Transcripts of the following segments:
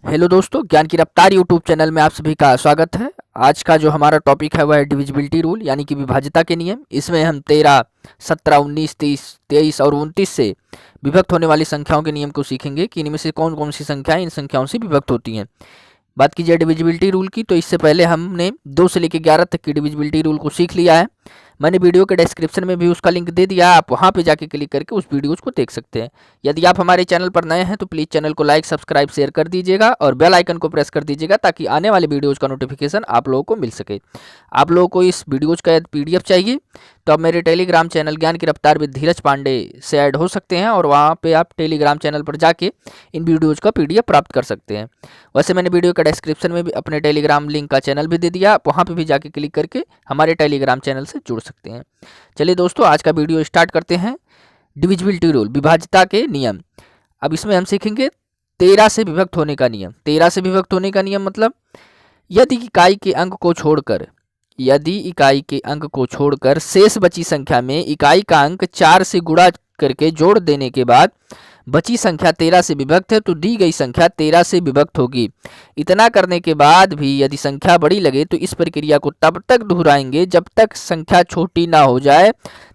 Hello दोस्तों, ज्ञान की रफ्तार यूट्यूब चैनल में आप सभी का स्वागत है। आज का जो हमारा टॉपिक है वह है डिविजिबिलिटी रूल यानी कि विभाज्यता के नियम। इसमें हम 13, 17, 19, 30, 23 और 29 से विभक्त होने वाली संख्याओं के नियम को सीखेंगे कि इनमें से कौन कौन सी संख्याएं इन संख्याओं से विभक्त होती हैं। बात की जाए डिविजिबिलिटी रूल की, तो इससे पहले हमने 2 से लेकर 11 तक की डिविजिबिलिटी रूल को सीख लिया है। मैंने वीडियो के डिस्क्रिप्शन में भी उसका लिंक दे दिया है, आप वहाँ पे जाके क्लिक करके उस वीडियोज़ को देख सकते हैं। यदि आप हमारे चैनल पर नए हैं तो प्लीज़ चैनल को लाइक, सब्सक्राइब, शेयर कर दीजिएगा और बेल आइकन को प्रेस कर दीजिएगा ताकि आने वाले वीडियोज़ का नोटिफिकेशन आप लोगों को मिल सके। आप लोगों को इस वीडियोज़ का PDF चाहिए तो आप मेरे टेलीग्राम चैनल ज्ञान की रफ्तार विद धीरज पांडे से ऐड हो सकते हैं और वहाँ पे आप टेलीग्राम चैनल पर जाके इन वीडियोज़ का PDF प्राप्त कर सकते हैं। वैसे मैंने वीडियो का डिस्क्रिप्शन में भी अपने टेलीग्राम लिंक का चैनल भी दे दिया, आप वहाँ पे भी जाके क्लिक करके हमारे टेलीग्राम चैनल से जुड़ सकते हैं। चलिए दोस्तों, आज का वीडियो स्टार्ट करते हैं। डिविजिबिलिटी रूल, विभाज्यता के नियम। अब इसमें हम सीखेंगे 13 से विभक्त होने का नियम। 13 से विभक्त होने का नियम मतलब यदि इकाई के अंक को छोड़कर शेष बची संख्या में इकाई का अंक 4 से गुणा करके जोड़ देने के बाद बची संख्या 13 से विभक्त है तो दी गई संख्या 13 से विभक्त होगी। इतना करने के बाद भी यदि संख्या बड़ी लगे तो इस प्रक्रिया को तब तक दोहराएंगे जब तक संख्या छोटी ना हो जाए,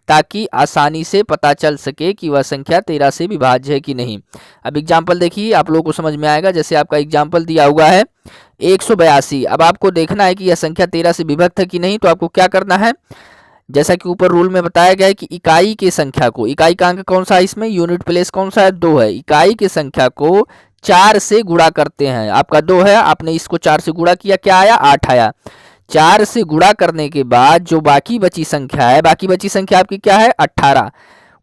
ताकि आसानी से पता चल सके कि वह संख्या 13 से विभाज्य है कि नहीं। अब एग्जाम्पल देखिए, आप लोगों को समझ में आएगा। जैसे आपका एग्जाम्पल दिया हुआ है 182। अब आपको देखना है कि यह संख्या 13 से विभक्त है कि नहीं, तो आपको क्या करना है, जैसा कि ऊपर रूल में बताया गया है कि इकाई की संख्या को, इकाई का अंक कौन सा है इसमें, यूनिट प्लेस कौन सा है, 2 है। इकाई की संख्या को 4 से गुणा करते हैं। आपका 2 है, आपने इसको 4 से गुणा किया, क्या आया, 8 आया। 4 से गुणा करने के बाद जो बाकी बची संख्या है, बाकी बची संख्या आपकी क्या है, 18।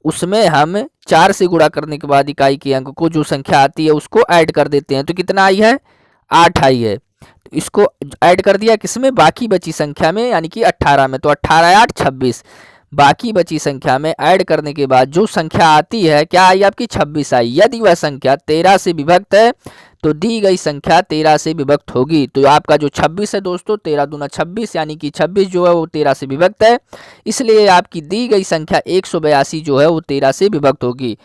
उसमें हम 4 से गुणा करने के बाद इकाई के अंक को जो संख्या आती है उसको ऐड कर देते हैं। तो कितना आई है, 8 आई है। तो इसको ऐड कर दिया किसमें, बाकी बची संख्या में, यानी कि 18 में। तो 18 8 26, बाकी बची संख्या में ऐड करने के बाद जो संख्या आती है, क्या आई आपकी, 26 आई। यदि वह संख्या 13 से विभक्त है तो दी गई संख्या 13 से विभक्त होगी। तो आपका जो 26 है दोस्तों, 13 दूना 26, यानी कि 26 जो है वो 13 से विभक्त है। इसलिए आपकी दी गई संख्या 182 जो है वो 13 से विभक्त होगी।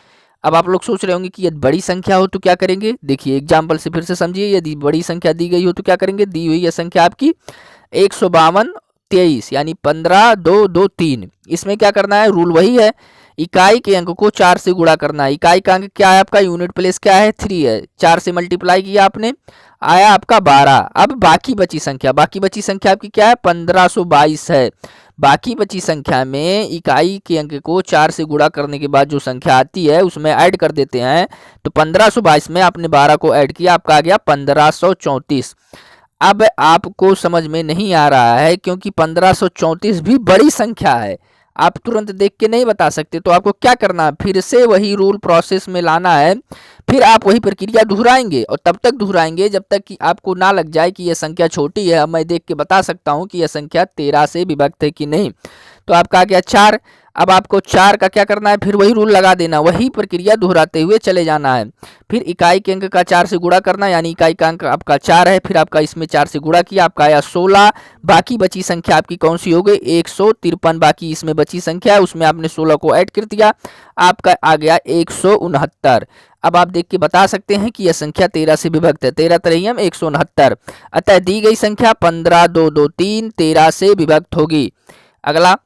अब आप लोग सोच रहे होंगे कि यदि बड़ी संख्या हो तो क्या करेंगे। देखिए एग्जाम्पल से फिर से समझिए, यदि बड़ी संख्या दी गई हो तो क्या करेंगे। दी हुई यह संख्या आपकी 152 23, यानी 15 2 2 3। इसमें क्या करना है, रूल वही है, इकाई के अंक को 4 से गुणा करना है। इकाई का अंक क्या है आपका, यूनिट प्लेस क्या है, 3 है। 4 से मल्टीप्लाई किया आपने, आया आपका 12। अब बाकी बची संख्या आपकी क्या है, 1522 है। बाकी बची संख्या में इकाई के अंक को 4 से गुणा करने के बाद जो संख्या आती है उसमें ऐड कर देते हैं। तो 1522 में आपने 12 को ऐड किया, आपका आ गया 1534। अब आपको समझ में नहीं आ रहा है क्योंकि 1534 भी बड़ी संख्या है, आप तुरंत देख के नहीं बता सकते। तो आपको क्या करना है, फिर से वही रूल प्रोसेस में लाना है। फिर आप वही प्रक्रिया दोहराएंगे और तब तक दोहराएंगे जब तक कि आपको ना लग जाए कि यह संख्या छोटी है, अब मैं देख के बता सकता हूँ कि यह संख्या 13 से विभक्त है कि नहीं। तो आपका आ गया 4। अब आपको 4 का क्या करना है, फिर वही रूल लगा देना, वही प्रक्रिया दोहराते हुए चले जाना है। फिर इकाई के अंक का 4 से गुणा करना, यानी इकाई का अंक आपका 4 है, फिर आपका इसमें 4 से गुणा किया, आपका आया 16। बाकी बची संख्या आपकी कौन सी हो गई, 153। बाकी इसमें बची संख्या है उसमें आपने 16 को ऐड कर दिया, आपका आ गया 169। अब आप देख के बता सकते हैं कि यह संख्या 13 से विभक्त है। 13 3 169, अतः दी गई संख्या 15 2 2 3 13 से विभक्त होगी। अगला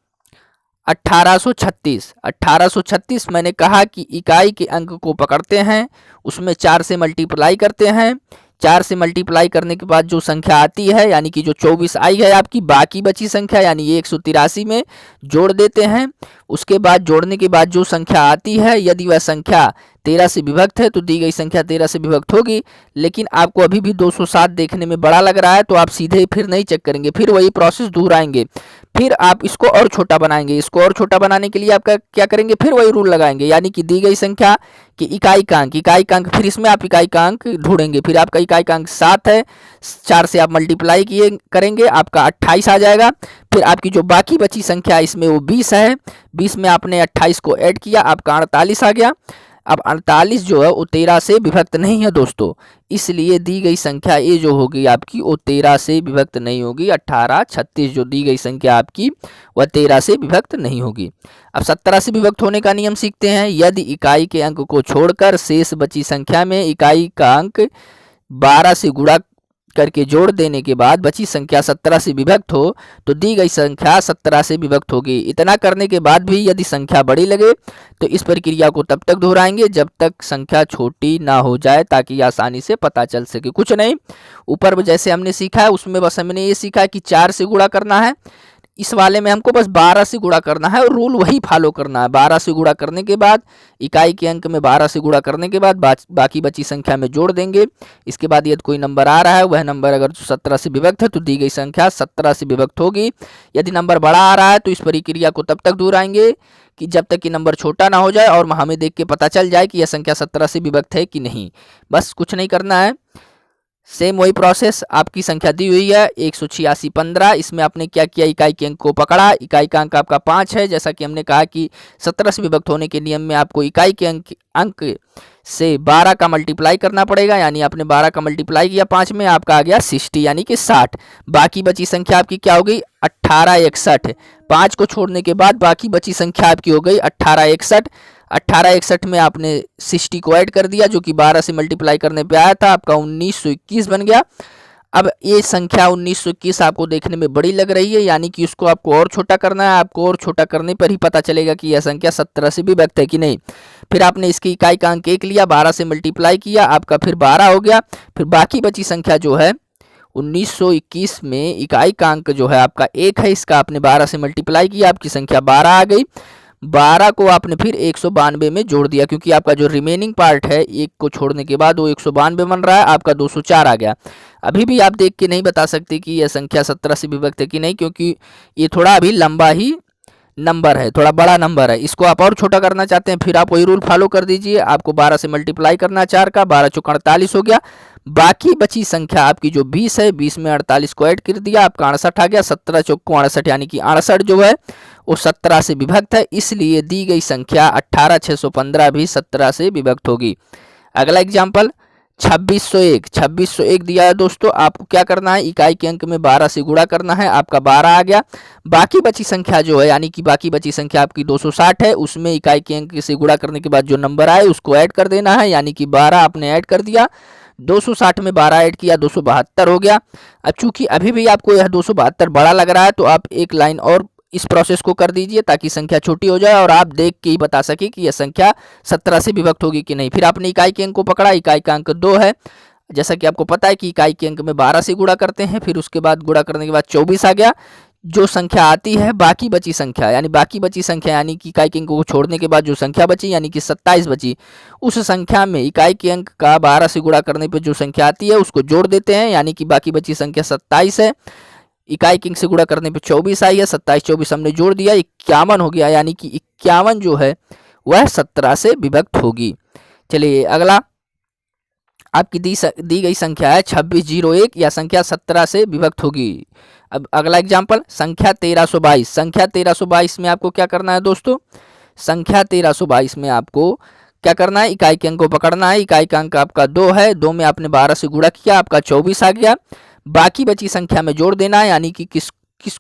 1836 मैंने कहा कि इकाई के अंक को पकड़ते हैं, उसमें 4 से मल्टीप्लाई करते हैं। 4 से मल्टीप्लाई करने के बाद जो संख्या आती है, यानी कि जो 24 आई है आपकी, बाकी बची संख्या यानी 183 में जोड़ देते हैं। उसके बाद जोड़ने के बाद जो संख्या आती है, यदि वह संख्या 13 से विभक्त है तो दी गई संख्या 13 से विभक्त होगी। लेकिन आपको अभी भी 207 देखने में बड़ा लग रहा है तो आप सीधे फिर नहीं चेक करेंगे, फिर वही प्रोसेस दोहराएंगे। फिर आप इसको और छोटा बनाएंगे, इसको और छोटा बनाने के लिए आपका क्या करेंगे, फिर वही रूल लगाएंगे, यानी कि दी गई संख्या कि इकाई का अंक, फिर इसमें आप इकाई का अंक ढूंढेंगे। फिर आपका इकाई का अंक 7 है, 4 से आप मल्टीप्लाई किए करेंगे, आपका 28 आ जाएगा। फिर आपकी जो बाकी बची संख्या इसमें वो 20 है, 20 में आपने 28 को ऐड किया, आपका 48 आ गया। अब 48 जो है वो 13 से विभक्त नहीं है दोस्तों, इसलिए दी गई संख्या ये जो होगी आपकी वो 13 से विभक्त नहीं होगी। 1836 जो दी गई संख्या आपकी वह 13 से विभक्त नहीं होगी। अब 17 से विभक्त होने का नियम सीखते हैं। यदि इकाई के अंक को छोड़कर शेष बची संख्या में इकाई का अंक 12 से गुणा करके जोड़ देने के बाद बची संख्या 17 से विभक्त हो तो दी गई संख्या 17 से विभक्त होगी। इतना करने के बाद भी यदि संख्या बड़ी लगे तो इस प्रक्रिया को तब तक दोहराएंगे जब तक संख्या छोटी ना हो जाए, ताकि आसानी से पता चल सके। कुछ नहीं, ऊपर जैसे हमने सीखा है उसमें बस हमने ये सीखा है कि 4 से गुणा करना है, इस वाले में हमको बस 12 से गुणा करना है और रूल वही फॉलो करना है। 12 से गुणा करने के बाद इकाई के अंक में 12 से गुणा करने के बाद बाकी बची संख्या में जोड़ देंगे। इसके बाद यदि कोई नंबर आ रहा है वह नंबर अगर 17 से विभक्त है तो दी गई संख्या 17 से विभक्त होगी। यदि नंबर बड़ा आ रहा है तो इस प्रक्रिया को तब तक दोहराएंगे कि जब तक कि नंबर छोटा ना हो जाए और हमें देख के पता चल जाए कि यह संख्या 17 से विभक्त है कि नहीं। बस कुछ नहीं करना है, सेम वही प्रोसेस। आपकी संख्या दी हुई है 186 15, इसमें आपने क्या किया, इकाई के अंक को पकड़ा। इकाई का अंक आपका 5 है। जैसा कि हमने कहा कि 17 से विभक्त होने के नियम में आपको इकाई के अंक से 12 का मल्टीप्लाई करना पड़ेगा, यानी आपने 12 का मल्टीप्लाई किया 5 में, आपका आ गया 60 यानी कि 60। बाकी बची संख्या आपकी क्या हो गई, 1861। 5 को छोड़ने के बाद बाकी बची संख्या आपकी हो गई 1861। 1861 में आपने 60 को ऐड कर दिया जो कि 12 से मल्टीप्लाई करने पे आया था, आपका 1921 बन गया। अब ये संख्या 1921 आपको देखने में बड़ी लग रही है, यानी कि उसको आपको और छोटा करना है। आपको और छोटा करने पर ही पता चलेगा कि यह संख्या 17 से विभक्त है कि नहीं। फिर आपने इसकी इकाई का अंक 1 लिया, 12 से मल्टीप्लाई किया, आपका फिर 12 हो गया। फिर बाकी बची संख्या जो है 1921 में इकाई का अंक जो है आपका 1 है, इसका आपने 12 से मल्टीप्लाई किया, आपकी संख्या 12 आ गई। 12 को आपने फिर 192 में जोड़ दिया, क्योंकि आपका जो रिमेनिंग पार्ट है 1 को छोड़ने के बाद वो 192 बन रहा है, आपका 204 आ गया। अभी भी आप देख के नहीं बता सकते कि यह संख्या 17 से विभक्त है कि नहीं, क्योंकि ये थोड़ा अभी लंबा ही नंबर है, थोड़ा बड़ा नंबर है। इसको आप और छोटा करना चाहते हैं, फिर आप वही रूल फॉलो कर दीजिए। आपको 12 से मल्टीप्लाई करना है 4 का, 12 चौक 48 हो गया। बाकी बची संख्या आपकी जो 20 है, 20 में 48 को ऐड कर दिया, आपका 68 आ गया। 17 चौक 68 यानी कि 68 जो है वो 17 से विभक्त है, इसलिए दी गई संख्या 18615 भी 17 से विभक्त होगी। अगला एग्जाम्पल 2601। 2601 दिया है दोस्तों, आपको क्या करना है, इकाई के अंक में 12 से गुणा करना है, आपका 12 आ गया। बाकी बची संख्या जो है, यानी कि बाकी बची संख्या आपकी 260 है, उसमें इकाई के अंक से गुणा करने के बाद जो नंबर आए उसको ऐड कर देना है, यानी कि 12 आपने ऐड कर दिया। 260 में 12 ऐड किया, 272 हो गया। अब चूंकि अभी भी आपको यह 272 बड़ा लग रहा है तो आप एक लाइन और इस प्रोसेस को कर दीजिए ताकि संख्या छोटी हो जाए और आप देख के ही बता सके कि यह संख्या 17 से विभक्त होगी कि नहीं। फिर आपने इकाई के अंक को पकड़ा, इकाई का अंक 2 है। जैसा कि आपको पता है कि इकाई के अंक में 12 से गुणा करते हैं, फिर उसके बाद गुणा करने के बाद 24 आ गया। जो संख्या आती है बाकी बची संख्या, यानी बाकी बची संख्या यानी कि इकाई के अंक को छोड़ने के बाद जो संख्या बची यानी कि 27 बची, उस संख्या में इकाई के अंक का 12 से गुणा करने पर जो संख्या आती है उसको जोड़ देते हैं, यानी कि बाकी बची संख्या 27 है। इकाई के अंक से गुणा करने पे 24 आई है, 27 24 हमने जोड़ दिया, 51 हो गया, यानी कि 51 जो है वह 17 से विभक्त होगी। चलिए अगला, आपकी दी गई संख्या है 2601, या संख्या 17 से विभक्त होगी। अब अगला एग्जाम्पल संख्या 1322। संख्या 1322 में आपको क्या करना है दोस्तों, संख्या 1322 में आपको क्या करना है, इकाई के अंक को पकड़ना है। इकाई का अंक आपका 2 है, 2 में आपने 12 से गुणा किया, आपका 24 आ गया। बाकी बची संख्या में जोड़ देना है, यानी कि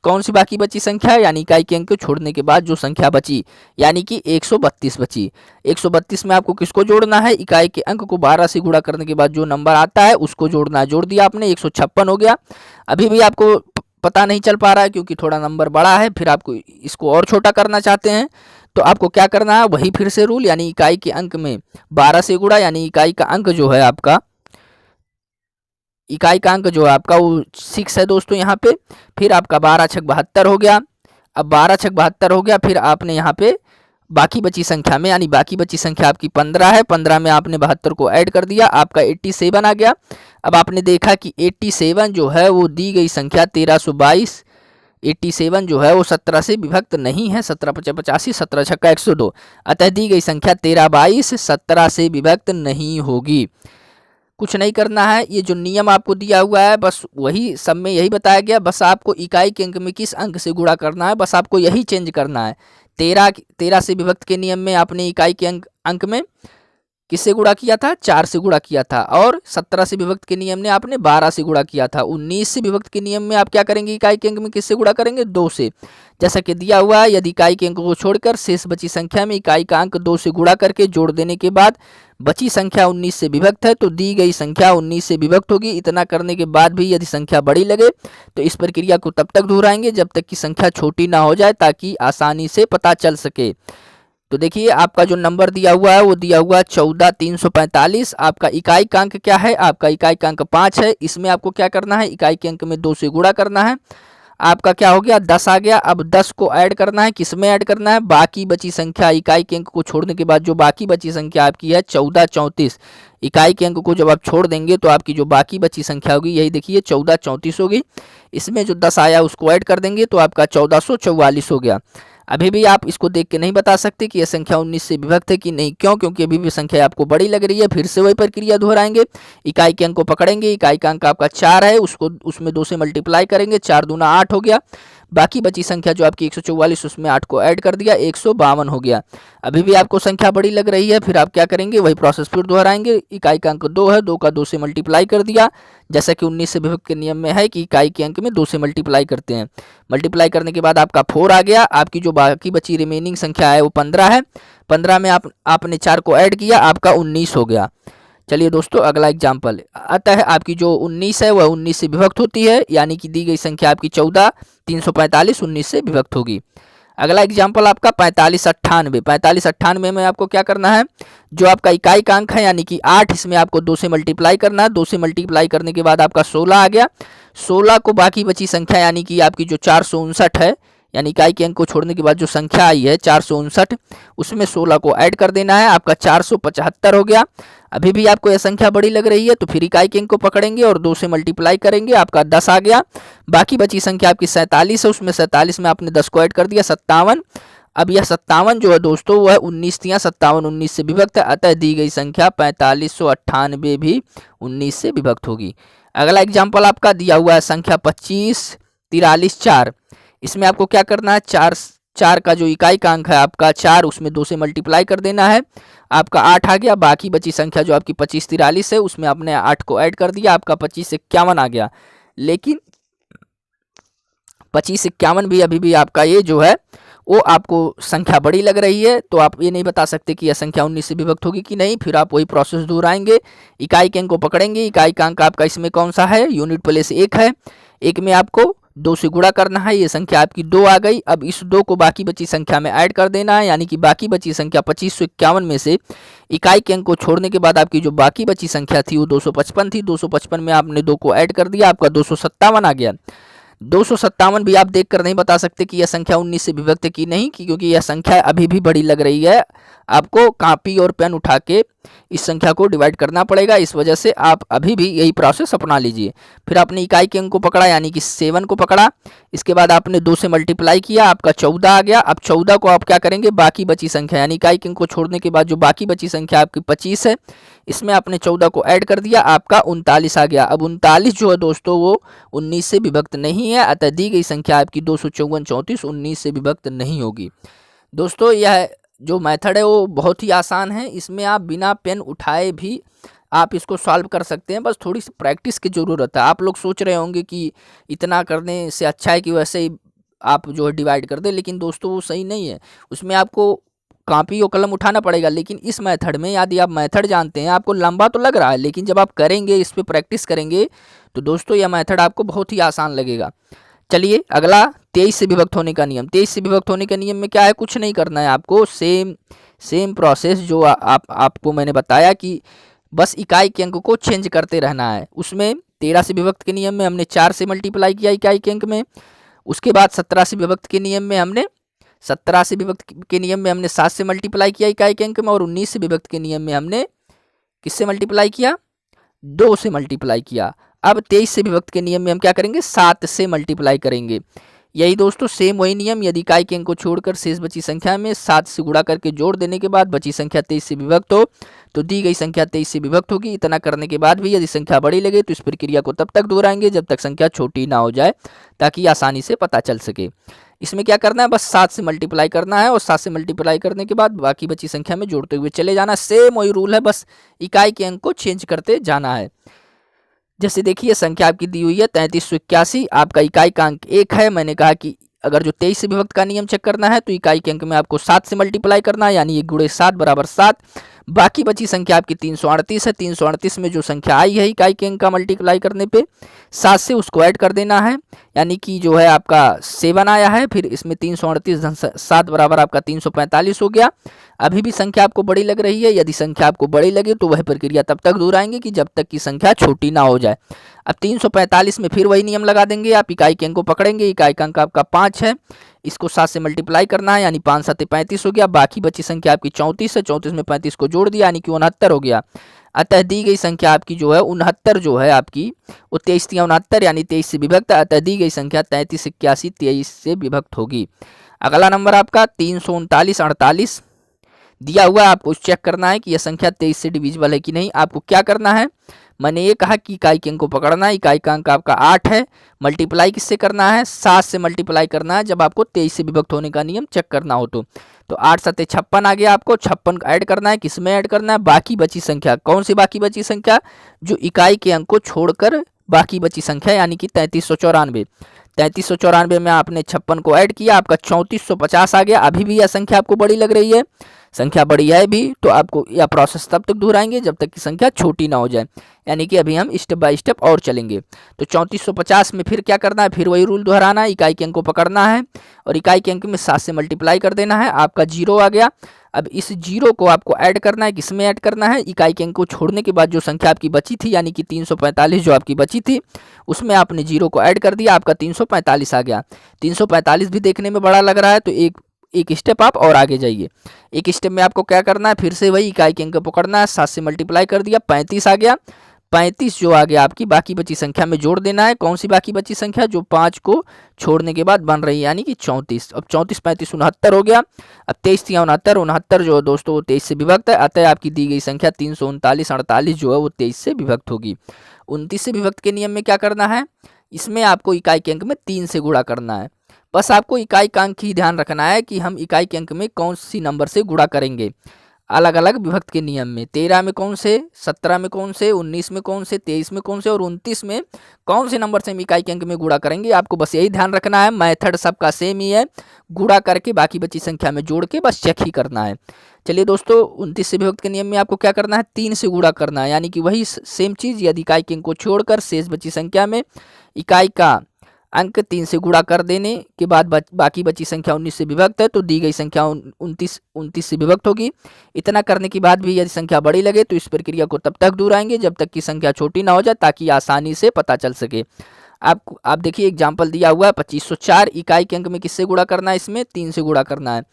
कौन सी बाकी बची संख्या है, यानी इकाई के अंक को छोड़ने के बाद जो संख्या बची, यानी कि 132 बची। 132 में आपको किसको जोड़ना है, इकाई के अंक को 12 से गुणा करने के बाद जो नंबर आता है उसको जोड़ना है। जोड़ दिया आपने, 156 हो गया। अभी भी आपको पता नहीं चल पा रहा है क्योंकि थोड़ा नंबर बड़ा है, फिर आपको इसको और छोटा करना चाहते हैं तो आपको क्या करना है, वही फिर से रूल, यानी इकाई के अंक में 12 से गुणा, यानी इकाई का अंक जो है आपका, इकाई का अंक जो है आपका वो 6 है दोस्तों यहाँ पे। फिर आपका 12 छक 72 हो गया। अब 12 छक 72 हो गया, फिर आपने यहाँ पे बाकी बची संख्या में, यानी बाकी बची संख्या आपकी 15 है, 15 में आपने 72 को ऐड कर दिया, आपका 87 आ गया। अब आपने देखा कि 87 जो है वो दी गई संख्या 1322, 87 जो है वो 17 से विभक्त नहीं है। 17 पचा 85, 17 छक्का 102, अतः दी गई संख्या 1322 17 से विभक्त नहीं होगी। कुछ नहीं करना है, ये जो नियम आपको दिया हुआ है बस वही सब में यही बताया गया, बस आपको इकाई के अंक में किस अंक से गुणा करना है, बस आपको यही चेंज करना है। 13 से विभक्त के नियम में आपने इकाई के अंक में किससे गुणा किया था? 4 से गुणा किया था। और 17 से विभक्त के नियम ने आपने 12 से गुणा किया था। 19 से विभक्त के नियम में आप क्या करेंगे? इकाई के अंक में किससे गुणा करेंगे? 2 से। जैसा कि दिया हुआ है, यदि इकाई के अंक को छोड़कर शेष बची संख्या में इकाई का अंक 2 से गुणा करके जोड़ देने के बाद बची संख्या 19 से विभक्त है तो दी गई संख्या 19 से विभक्त होगी। इतना करने के बाद भी यदि संख्या बड़ी लगे तो इस प्रक्रिया को तब तक दोहराएंगे जब तक कि संख्या छोटी ना हो जाए, ताकि आसानी से पता चल सके। तो देखिए आपका जो नंबर दिया हुआ है वो दिया हुआ है 14345। आपका इकाई का अंक क्या है? आपका इकाई का अंक 5 है। इसमें आपको क्या करना है? इकाई के अंक में 2 से गुणा करना है। आपका क्या हो गया? 10 आ गया। अब 10 को ऐड करना है। किस में ऐड करना है? बाकी बची संख्या, इकाई के अंक को छोड़ने के बाद जो बाकी बची संख्या आपकी है 1434। इकाई के अंक को जब आप छोड़ देंगे तो आपकी जो बाकी बची संख्या होगी, यही देखिए 1434 होगी। इसमें जो 10 आया उसको ऐड कर देंगे तो आपका 1444 हो गया। अभी भी आप इसको देख के नहीं बता सकते कि यह संख्या 19 से विभक्त है कि नहीं। क्यों? क्योंकि अभी भी संख्या आपको बड़ी लग रही है। फिर से वही प्रक्रिया दोहराएंगे। इकाई के अंक को पकड़ेंगे। इकाई का अंक आपका 4 है, उसको उसमें 2 से मल्टीप्लाई करेंगे। 4 दूना 8 हो गया। बाकी बची संख्या जो आपकी 144, उसमें 8 को ऐड कर दिया, 152 हो गया। अभी भी आपको संख्या बड़ी लग रही है। फिर आप क्या करेंगे? वही प्रोसेस फिर दोहराएंगे। इकाई का अंक 2 है, 2 का 2 से मल्टीप्लाई कर दिया। जैसा कि 19 से विभक्त के नियम में है कि इकाई के अंक में 2 से मल्टीप्लाई करते हैं। मल्टीप्लाई करने के बाद आपका 4 आ गया। आपकी जो बाकी बची रिमेनिंग संख्या है वो 15 है। 15 में आपने 4 को ऐड किया, आपका 19 हो गया। चलिए दोस्तों अगला एग्जाम्पल। अतः आपकी जो 19 है वह 19 से विभक्त होती है, यानी कि दी गई संख्या आपकी 14345 19 से विभक्त होगी। अगला एग्जाम्पल आपका 4598। 4598 में आपको क्या करना है? जो आपका इकाई का अंक है यानी कि 8, इसमें आपको 2 से मल्टीप्लाई करना है। 2 से मल्टीप्लाई करने के बाद आपका 16 आ गया। 16 को बाकी बची संख्या यानी कि आपकी जो 459 है, यानी इकाई के अंक को छोड़ने के बाद जो संख्या आई है 459, उसमें 16 को ऐड कर देना है। आपका 475 हो गया। अभी भी आपको यह संख्या बड़ी लग रही है तो फिर इकाई के अंक को पकड़ेंगे और 2 से मल्टीप्लाई करेंगे। आपका 10 आ गया। बाकी बची संख्या आपकी 47 है, उसमें 47 में आपने 10 को ऐड कर दिया, 57। अब यह 57 जो है दोस्तों वह 19 थी, 57 19 से विभक्त है। अतः दी गई संख्या 4598 भी 19 से विभक्त होगी। अगला एग्जाम्पल आपका दिया हुआ है संख्या 25 43 4। इसमें आपको क्या करना है? 4 का जो इकाई का अंक है आपका 4, उसमें 2 से मल्टीप्लाई कर देना है। आपका 8 आ गया। बाकी बची संख्या जो आपकी 25 43 है, उसमें आपने 8 को ऐड कर दिया। आपका 25 51 आ गया। लेकिन 25 51 भी अभी भी आपका ये जो है वो आपको संख्या बड़ी लग रही है, तो आप ये नहीं बता सकते कि यह संख्या 19 से विभक्त होगी कि नहीं। फिर आप वही प्रोसेस दोहराएंगे। इकाई के अंक को पकड़ेंगे। इकाई का अंक आपका इसमें कौन सा है? यूनिट प्लेस 1 है। 1 में आपको 2 से गुणा करना है। ये संख्या आपकी 2 आ गई। अब इस 2 को बाकी बची संख्या में ऐड कर देना है, यानी कि बाकी बची संख्या 2551 में से इकाई के अंक को छोड़ने के बाद आपकी जो बाकी बची संख्या थी वो 255 थी। 255 में आपने 2 को ऐड कर दिया, आपका 257 आ गया। 257 भी आप देखकर नहीं बता सकते कि यह संख्या 19 से विभक्त है कि नहीं, क्योंकि यह संख्या अभी भी बड़ी लग रही है। आपको कॉपी और पेन उठा के इस संख्या को डिवाइड करना पड़ेगा। इस वजह से आप अभी भी यही प्रोसेस अपना लीजिए। फिर आपने इकाई के अंक को पकड़ा यानी कि 7 को पकड़ा। इसके बाद आपने 2 से मल्टीप्लाई किया, आपका 14 आ गया। अब 14 को आप क्या करेंगे? बाकी बची संख्या यानी इकाई के अंक को छोड़ने के बाद जो बाकी बची संख्या आपकी 25 है, इसमें आपने 14 को ऐड कर दिया, आपका 39 आ गया। अब 39 जो है दोस्तों वो 19 से विभक्त नहीं है। अतः दी गई संख्या आपकी 254 34 19 से विभक्त नहीं होगी। दोस्तों यह जो मेथड है वो बहुत ही आसान है। इसमें आप बिना पेन उठाए भी आप इसको सॉल्व कर सकते हैं। बस थोड़ी सी प्रैक्टिस की ज़रूरत है। आप लोग सोच रहे होंगे कि इतना करने से अच्छा है कि वैसे ही आप जो है डिवाइड कर दें, लेकिन दोस्तों वो सही नहीं है। उसमें आपको कॉपी और कलम उठाना पड़ेगा। लेकिन इस मेथड में यदि आप मेथड जानते हैं, आपको लंबा तो लग रहा है, लेकिन जब आप करेंगे, इस पर प्रैक्टिस करेंगे, तो दोस्तों यह मेथड आपको बहुत ही आसान लगेगा। चलिए अगला 23 से विभक्त होने का नियम। 23 से विभक्त होने के नियम में क्या है? कुछ नहीं करना है आपको। सेम प्रोसेस जो आपको मैंने बताया कि बस इकाई के अंक को चेंज करते रहना है। उसमें 13 से विभक्त के नियम में हमने 4 से मल्टीप्लाई किया इकाई के अंक में। उसके बाद 17 से विभक्त के नियम में हमने 7 से मल्टीप्लाई किया इकाई के अंक में। और 19 से विभक्त के नियम में हमने किससे मल्टीप्लाई किया? 2 से मल्टीप्लाई किया। अब 23 से विभक्त के नियम में हम क्या करेंगे? 7 से मल्टीप्लाई करेंगे। यही दोस्तों सेम वही नियम, यदि इकाई के अंक को छोड़कर शेष बची संख्या में 7 से गुणा करके जोड़ देने के बाद बची संख्या 23 से विभक्त हो तो दी गई संख्या 23 से विभक्त होगी। इतना करने के बाद भी यदि संख्या बड़ी लगे तो इस प्रक्रिया को तब तक दोहराएंगे जब तक संख्या छोटी ना हो जाए, ताकि आसानी से पता चल सके। इसमें क्या करना है, बस 7 से मल्टीप्लाई करना है और 7 से मल्टीप्लाई करने के बाद बाकी बची संख्या में जोड़ते हुए चले जाना। सेम वही रूल है, बस इकाई के अंक को चेंज करते जाना है। जैसे देखिए संख्या आपकी दी हुई है 3381, आपका इकाई का अंक 1 है। मैंने कहा कि अगर जो 23 से विभक्त का नियम चेक करना है तो इकाई के अंक में आपको 7 से मल्टीप्लाई करना है, यानी 1 गुणे 7 बराबर 7। बाकी बची संख्या आपकी 338 है। 338 में जो संख्या आई है इकाई के अंक का मल्टीप्लाई करने पे 7 से उसको ऐड कर देना है, यानी कि जो है आपका 7 आया है। फिर इसमें 338 धन 7 बराबर आपका 345 हो गया। अभी भी संख्या आपको बड़ी लग रही है, यदि संख्या आपको बड़ी लगे तो वह प्रक्रिया तब तक दोहराएंगे कि जब तक कि संख्या छोटी ना हो जाए। अब 345 में फिर वही नियम लगा देंगे, आप इकाई के अंक को पकड़ेंगे। इकाई का अंक आपका 5 है, इसको 7 से मल्टीप्लाई करना है, यानी 5 7 35 हो गया। बाकी बची संख्या आपकी 34 है, 34 में 35 को जोड़ दिया, यानी कि 69 हो गया। अतः दी गई संख्या आपकी जो है 69 जो है आपकी वो 23 3 69, यानी 23 से विभक्त है। अतः दी गई संख्या 33 81 23 से विभक्त होगी। अगला नंबर आपका 339 48 दिया हुआ है, आपको चेक करना है कि यह संख्या 23 से डिविजिबल है कि नहीं। आपको क्या करना है, मैंने ये कहा कि इकाई के अंक को पकड़ना है। इकाई का अंक आपका 8 है, मल्टीप्लाई किससे करना है, 7 से मल्टीप्लाई करना है जब आपको 23 से विभक्त होने का नियम चेक करना हो तो 8 7 56 आ गया। आपको 56 ऐड करना है, किसमें ऐड करना है, बाकी बची संख्या। कौन सी बाकी बची संख्या, जो इकाई के अंक को छोड़कर बाकी बची संख्या, यानी कि 3394। 3394 में आपने 56 को ऐड किया, आपका 3450 आ गया। अभी भी यह संख्या आपको बड़ी लग रही है, संख्या बड़ी है भी, तो आपको यह प्रोसेस तब तक दोहराएंगे जब तक कि संख्या छोटी ना हो जाए, यानी कि अभी हम स्टेप बाय स्टेप और चलेंगे। तो 3450 में फिर क्या करना है, फिर वही रूल दोहराना है। इकाई के अंक को पकड़ना है और इकाई के अंक में 7 से मल्टीप्लाई कर देना है, आपका 0 आ गया। अब इस 0 को आपको ऐड करना है, किसमें ऐड करना है, इकाई के अंक को छोड़ने के बाद जो संख्या आपकी बची थी, यानी कि 345 जो आपकी बची थी, उसमें आपने 0 को ऐड कर दिया, आपका 345 आ गया। 345 भी देखने में बड़ा लग रहा है, तो एक स्टेप आप और आगे जाइए। एक स्टेप में आपको क्या करना है, फिर से वही इकाई के अंक पकड़ना है, 7 से मल्टीप्लाई कर दिया, 35 आ गया। 35 जो आ गया आपकी बाकी बची संख्या में जोड़ देना है। कौन सी बाकी बची संख्या, जो 5 को छोड़ने के बाद बन रही है, यानी कि 34। अब 34 35 69 हो गया। अब 23 3 69, 69 जो है दोस्तों वो 23 से विभक्त है। अतः आपकी दी गई संख्या 339 48 जो है वो 23 से विभक्त होगी। 29 से विभक्त के नियम में क्या करना है, इसमें आपको इकाई के अंक में 3 से गुणा करना है। बस आपको इकाई का अंक ही ध्यान रखना है कि हम इकाई के अंक में कौन सी नंबर से गुणा करेंगे। अलग अलग विभक्त के नियम में 13 में कौन से, 17 में कौन से, 19 में कौन से, 23 में कौन से और 29 में कौन से नंबर से हम इकाई के अंक में गुणा करेंगे। आपको बस यही ध्यान रखना है, मेथड सबका सेम ही है, गुणा करके बाकी बची संख्या में जोड़ के बस चेक ही करना है। चलिए दोस्तों 29 से विभक्त के नियम में आपको क्या करना है, 3 से गुणा करना है, यानी कि वही सेम चीज़, यदि इकाई के अंक को छोड़कर शेष बची संख्या में इकाई का अंक 3 से गुणा कर देने के बाद बाकी बची संख्या 19 से विभक्त है तो दी गई संख्या 29 से विभक्त होगी। इतना करने के बाद भी यदि संख्या बड़ी लगे तो इस प्रक्रिया को तब तक दोहराएंगे जब तक कि संख्या छोटी ना हो जाए, ताकि आसानी से पता चल सके। आप देखिए एग्जाम्पल दिया हुआ है 2504, इकाई के अंक में किससे गुणा करना है, इसमें 3 से गुणा करना है।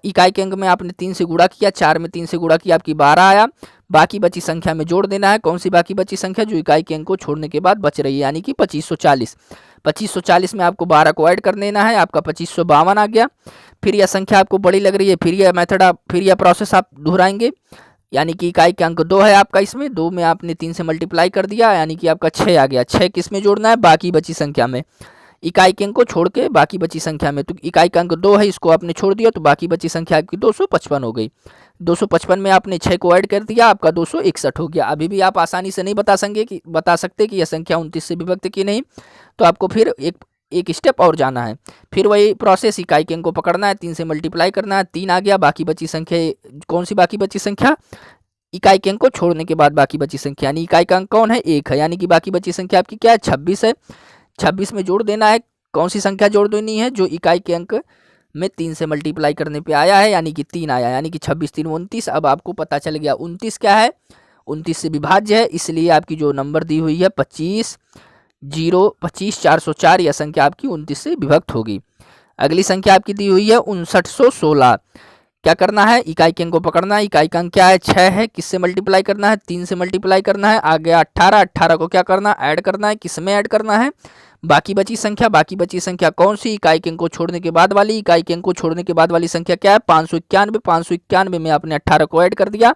इकाई के अंक में आपने 3 से गुणा किया, 4 में 3 से गुणा किया, आपकी 12 आया। बाकी बची संख्या में जोड़ देना है। कौन सी बाकी बची संख्या, जो इकाई के अंक को छोड़ने के बाद बच रही है, यानी कि 2540। 2540 में आपको 12 को ऐड कर देना है, आपका 2552 आ गया। फिर यह संख्या आपको बड़ी लग रही है, फिर यह प्रोसेस आप दोहराएंगे, यानी कि इकाई के अंक 2 है आपका, इसमें 2 में आपने 3 से मल्टीप्लाई कर दिया, यानी कि आपका 6 आ गया। 6 किस में जोड़ना है, बाकी बची संख्या में, इकाई के अंक को छोड़ के बाकी बची संख्या में। तो इकाई का अंक 2 है, इसको आपने छोड़ दिया तो बाकी बची संख्या आपकी 255 हो गई। 255 में आपने 6 को ऐड कर दिया, आपका 261 हो गया। अभी भी आप आसानी से नहीं बता सकते कि यह संख्या 29 से विभक्त की नहीं, तो आपको फिर एक स्टेप और जाना है। फिर वही प्रोसेस, इकाई के अंक को पकड़ना है, 3 से मल्टीप्लाई करना है, 3 आ गया। बाकी बची संख्या, कौन सी बाकी बची संख्या, इकाई के अंक को छोड़ने के बाद बाकी बची संख्या, यानी इकाई का अंक कौन है, 1 है, यानी कि बाकी बची संख्या आपकी क्या है, 26 है। 26 में जोड़ देना है, कौन सी संख्या जोड़ देनी है, जो इकाई के अंक में 3 से मल्टीप्लाई करने पे आया है, यानी कि 3 आया, यानी कि 26 3 29। अब आपको पता चल गया 29 क्या है, 29 से विभाज्य है, इसलिए आपकी जो नंबर दी हुई है 25404, यह संख्या आपकी 29 से विभक्त होगी। अगली संख्या आपकी दी हुई है 5916। क्या करना है, इकाई के अंक को पकड़ना है, इकाई का अंक क्या है, 6 है, किससे मल्टीप्लाई करना है, 3 से मल्टीप्लाई करना है, आ गया 18। 18 को क्या करना है, ऐड करना है, किस में ऐड करना है, बाकी बची संख्या कौन सी? इकाई के अंक को छोड़ने के बाद वाली। इकाई के अंक को छोड़ने के बाद वाली संख्या क्या है? 591। 591 में आपने 18 को ऐड कर दिया,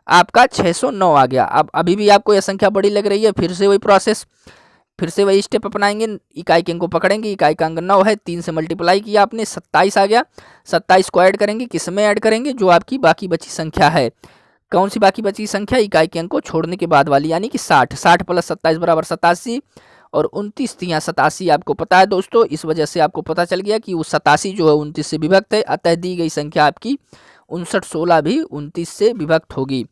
आपका 609 आ गया। अब अभी भी आपको यह संख्या बड़ी लग रही है, फिर से वही प्रोसेस, फिर से वही स्टेप अपनाएंगे। इकाई के अंक को पकड़ेंगे, इकाई का अंक 9 है, 3 से मल्टीप्लाई किया आपने, 27 आ गया। 27 को ऐड करेंगे, किस में ऐड करेंगे? जो आपकी बाकी बची संख्या है। कौन सी बाकी बची संख्या? इकाई के अंक को छोड़ने के बाद वाली, यानी कि 60। 60 प्लस 27 बराबर 87, और 29 तियां 87 आपको पता है दोस्तों। इस वजह से आपको पता चल गया कि वो 87 जो है 29 से विभक्त है, अतः दी गई संख्या आपकी 5916 भी 29 से विभक्त होगी।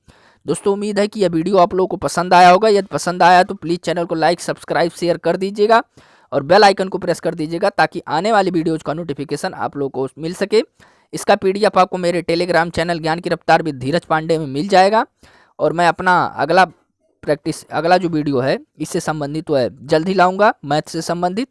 दोस्तों उम्मीद है कि यह वीडियो आप लोगों को पसंद आया होगा। यदि पसंद आया तो प्लीज़ चैनल को लाइक, सब्सक्राइब, शेयर कर दीजिएगा और बेल आइकन को प्रेस कर दीजिएगा, ताकि आने वाली वीडियोज़ का नोटिफिकेशन आप लोगों को मिल सके। इसका पीडीएफ आपको मेरे टेलीग्राम चैनल ज्ञान की रफ्तार विद धीरज पांडे में मिल जाएगा। और मैं अपना अगला जो वीडियो है इससे संबंधित जल्द ही लाऊंगा, मैथ से संबंधित।